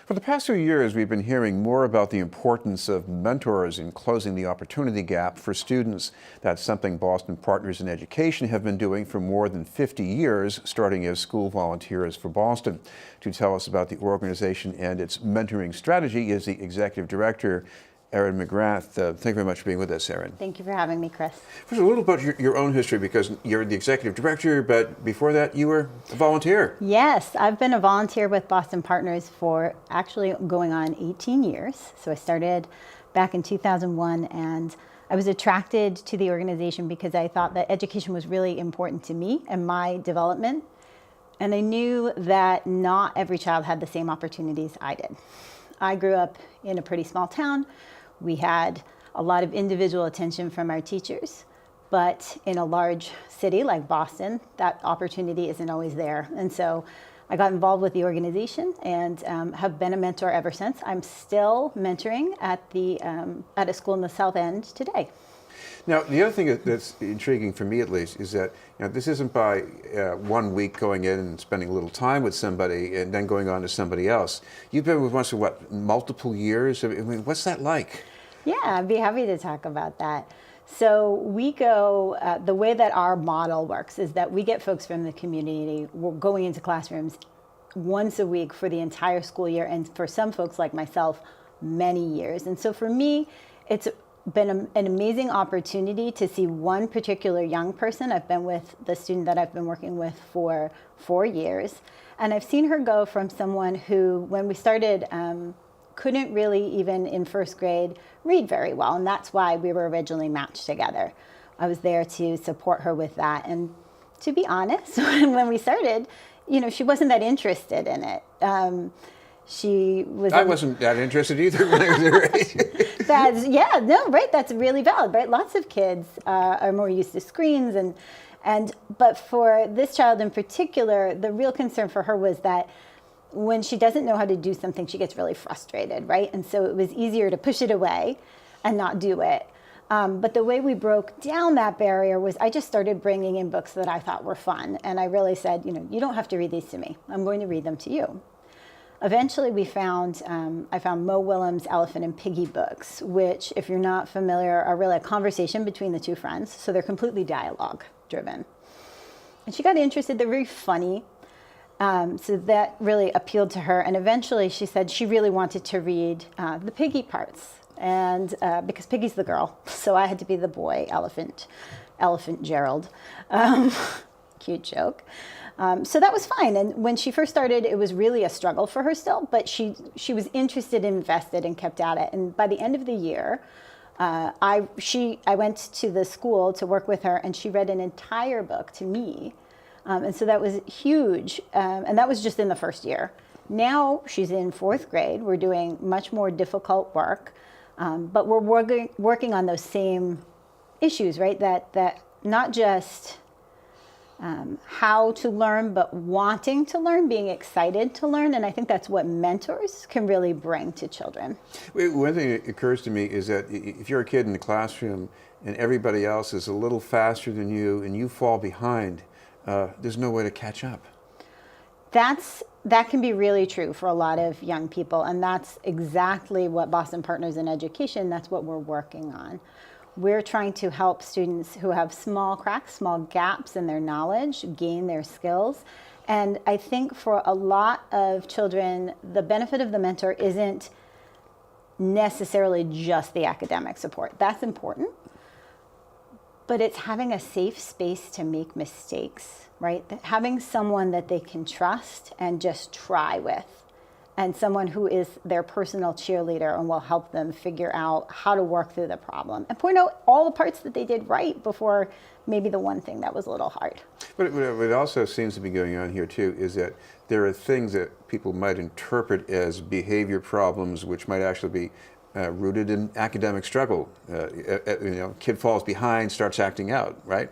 For the past few years, we've been hearing more about the importance of mentors in closing the opportunity gap for students. That's something Boston Partners in Education have been doing for more than 50 years, starting as school volunteers for Boston. To tell us about the organization and its mentoring strategy is the executive director, Erin McGrath. Thank you very much for being with us, Erin. Thank you for having me, Chris. First, a little about your own history, because you're the executive director, but before that you were a volunteer. Yes, I've been a volunteer with Boston Partners for actually going on 18 years. So I started back in 2001, and I was attracted to the organization because I thought that education was really important to me and my development. And I knew that not every child had the same opportunities I did. I grew up in a pretty small town. We had a lot of individual attention from our teachers, but in a large city like Boston, that opportunity isn't always there. And so I got involved with the organization and have been a mentor ever since. I'm still mentoring at a school in the South End today. Now, the other thing that's intriguing for me, at least, is that this isn't by 1 week going in and spending a little time with somebody and then going on to somebody else. You've been with us for, what, multiple years? I mean, what's that like? Yeah, I'd be happy to talk about that. So we go, the way that our model works is that we get folks from the community. We're going into classrooms once a week for the entire school year, and for some folks like myself, many years. And so for me, it's been an amazing opportunity to see one particular young person. I've been with the student that I've been working with for 4 years, and I've seen her go from someone who, when we started, couldn't really, even in first grade, read very well, and that's why we were originally matched together. I was there to support her with that, and to be honest, when we started, she wasn't that interested in it. I wasn't that interested either when I was her age. That's really valid, right? Lots of kids are more used to screens, but for this child in particular, the real concern for her was that when she doesn't know how to do something, she gets really frustrated, right? And so it was easier to push it away and not do it. But the way we broke down that barrier was I just started bringing in books that I thought were fun, and I really said, you don't have to read these to me. I'm going to read them to you. Eventually, I found Mo Willems' Elephant and Piggy books, which, if you're not familiar, are really a conversation between the two friends. So they're completely dialogue driven. And she got interested. They're very funny. So that really appealed to her. And eventually, she said she really wanted to read the Piggy parts, and because Piggy's the girl, so I had to be the boy, Elephant Gerald. Cute joke. So that was fine. And when she first started, it was really a struggle for her still, but she was interested, invested, and kept at it. And by the end of the year, I went to the school to work with her, and she read an entire book to me. And so that was huge. And that was just in the first year. Now she's in 4th grade. We're doing much more difficult work, but we're working on those same issues, right? That not just how to learn, but wanting to learn, being excited to learn. And I think that's what mentors can really bring to children. One thing that occurs to me is that if you're a kid in the classroom and everybody else is a little faster than you and you fall behind, there's no way to catch up. That can be really true for a lot of young people. And that's exactly what Boston Partners in Education, that's what we're working on. We're trying to help students who have small cracks, small gaps in their knowledge, gain their skills. And I think for a lot of children, the benefit of the mentor isn't necessarily just the academic support. That's important. But it's having a safe space to make mistakes, right? Having someone that they can trust and just try with, and someone who is their personal cheerleader and will help them figure out how to work through the problem and point out all the parts that they did right before maybe the one thing that was a little hard. But what also seems to be going on here too is that there are things that people might interpret as behavior problems, which might actually be rooted in academic struggle. Kid falls behind, starts acting out, right?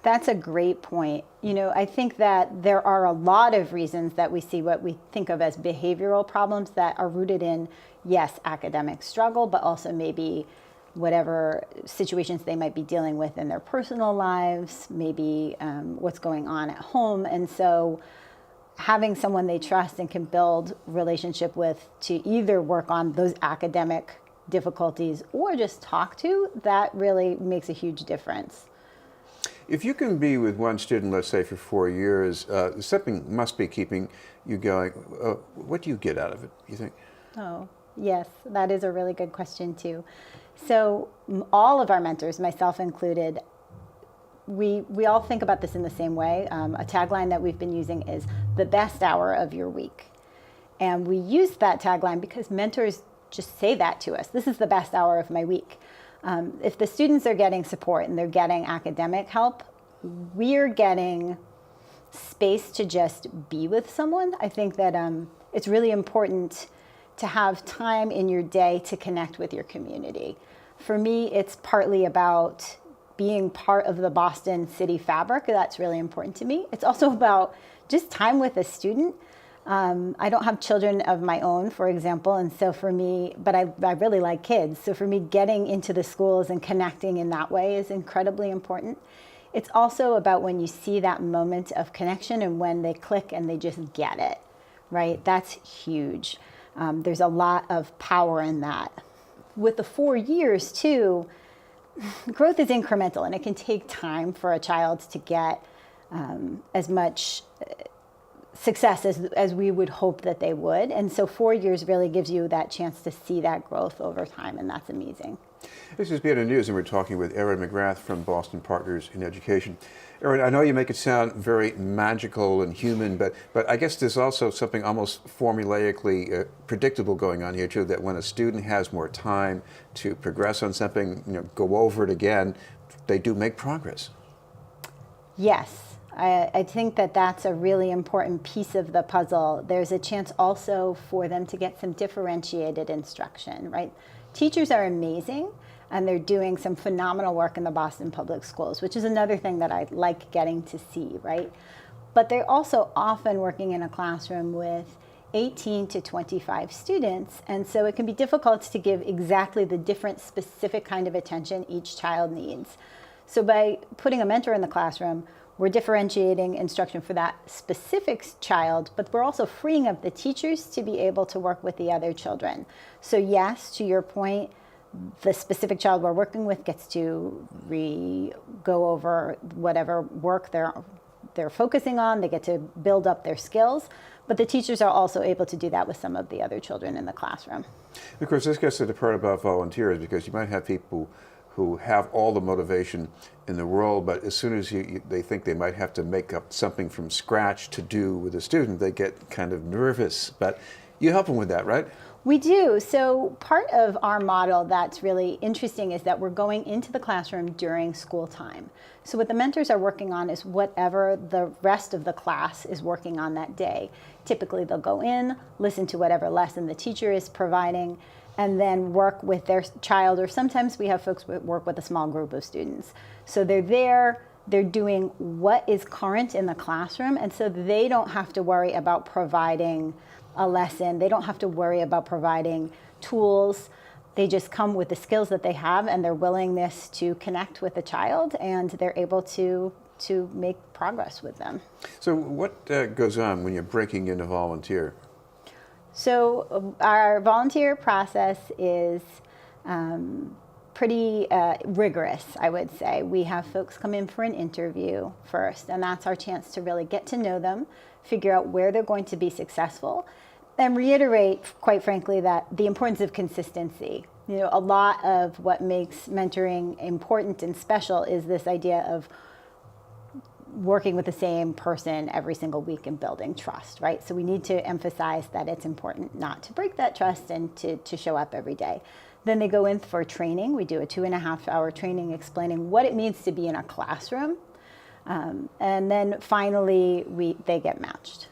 That's a great point. I think that there are a lot of reasons that we see what we think of as behavioral problems that are rooted in, yes, academic struggle, but also maybe whatever situations they might be dealing with in their personal lives, maybe what's going on at home. And so having someone they trust and can build relationship with to either work on those academic difficulties or just talk to, that really makes a huge difference. If you can be with one student, let's say for 4 years, something must be keeping you going. What do you get out of it, you think? Oh, yes, that is a really good question too. So all of our mentors, myself included, we all think about this in the same way. A tagline that we've been using is the best hour of your week. And we use that tagline because mentors just say that to us. This is the best hour of my week. If the students are getting support and they're getting academic help, we're getting space to just be with someone. I think that it's really important to have time in your day to connect with your community. For me, it's partly about being part of the Boston city fabric. That's really important to me. It's also about just time with a student. I don't have children of my own, for example, and so for me, but I really like kids. So for me, getting into the schools and connecting in that way is incredibly important. It's also about when you see that moment of connection and when they click and they just get it, right? That's huge. There's a lot of power in that. With the 4 years too, growth is incremental and it can take time for a child to get as much success as we would hope that they would. And so 4 years really gives you that chance to see that growth over time, and that's amazing. This is BNN News, and we're talking with Erin McGrath from Boston Partners in Education. Erin, I know you make it sound very magical and human, but I guess there's also something almost formulaically predictable going on here too, that when a student has more time to progress on something, go over it again, they do make progress. Yes. I think that that's a really important piece of the puzzle. There's a chance also for them to get some differentiated instruction, right? Teachers are amazing, and they're doing some phenomenal work in the Boston Public Schools, which is another thing that I like getting to see, right? But they're also often working in a classroom with 18 to 25 students, and so it can be difficult to give exactly the different specific kind of attention each child needs. So by putting a mentor in the classroom, we're differentiating instruction for that specific child, but we're also freeing up the teachers to be able to work with the other children. So yes, to your point, the specific child we're working with gets to go over whatever work they're focusing on. They get to build up their skills, but the teachers are also able to do that with some of the other children in the classroom. Of course, this gets to the part about volunteers, because you might have people who have all the motivation in the world, but as soon as they think they might have to make up something from scratch to do with a student, they get kind of nervous. But you help them with that, right? We do. So part of our model that's really interesting is that we're going into the classroom during school time. So what the mentors are working on is whatever the rest of the class is working on that day. Typically they'll go in, listen to whatever lesson the teacher is providing, and then work with their child, or sometimes we have folks work with a small group of students. So they're there, they're doing what is current in the classroom, and so they don't have to worry about providing a lesson. They don't have to worry about providing tools. They just come with the skills that they have and their willingness to connect with the child, and they're able to make progress with them. So what goes on when you're breaking in a volunteer? So our volunteer process is pretty rigorous, I would say. We have folks come in for an interview first, and that's our chance to really get to know them, figure out where they're going to be successful, and reiterate, quite frankly, that the importance of consistency. A lot of what makes mentoring important and special is this idea of working with the same person every single week and building trust, right? So we need to emphasize that it's important not to break that trust and to show up every day. Then they go in for training. We do a 2.5-hour training explaining what it means to be in a classroom. And then finally, they get matched.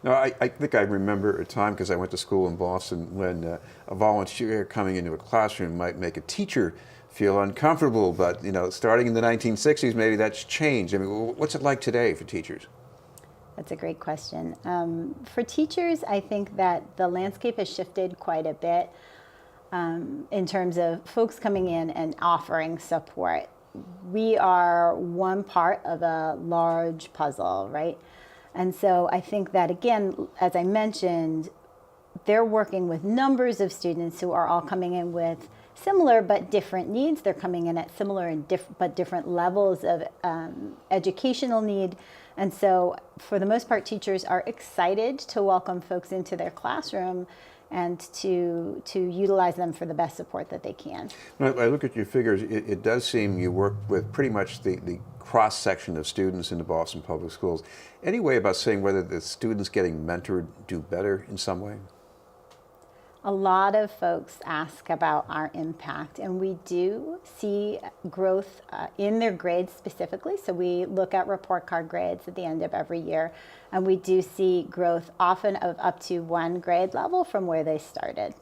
Now, I think I remember a time, because I went to school in Boston, when a volunteer coming into a classroom might make a teacher feel uncomfortable, but starting in the 1960s, maybe that's changed. I mean, what's it like today for teachers? That's a great question. For teachers, I think that the landscape has shifted quite a bit in terms of folks coming in and offering support. We are one part of a large puzzle, right? And so I think that, again, as I mentioned, they're working with numbers of students who are all coming in with similar but different needs. They're coming in at similar and but different levels of educational need. And so for the most part, teachers are excited to welcome folks into their classroom and to utilize them for the best support that they can. When I look at your figures, it does seem you work with pretty much the cross-section of students in the Boston Public Schools. Any way about saying whether the students getting mentored do better in some way? A lot of folks ask about our impact, and we do see growth in their grades specifically. So we look at report card grades at the end of every year, and we do see growth often of up to one grade level from where they started.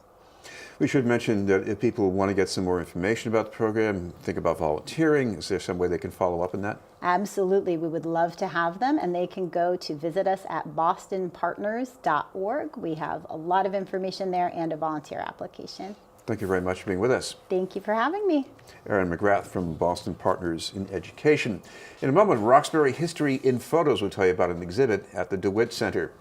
We should mention that if people want to get some more information about the program, think about volunteering, is there some way they can follow up on that? Absolutely. We would love to have them, and they can go to visit us at bostonpartners.org. We have a lot of information there and a volunteer application. Thank you very much for being with us. Thank you for having me. Erin McGrath from Boston Partners in Education. In a moment, Roxbury History in Photos will tell you about an exhibit at the DeWitt Center.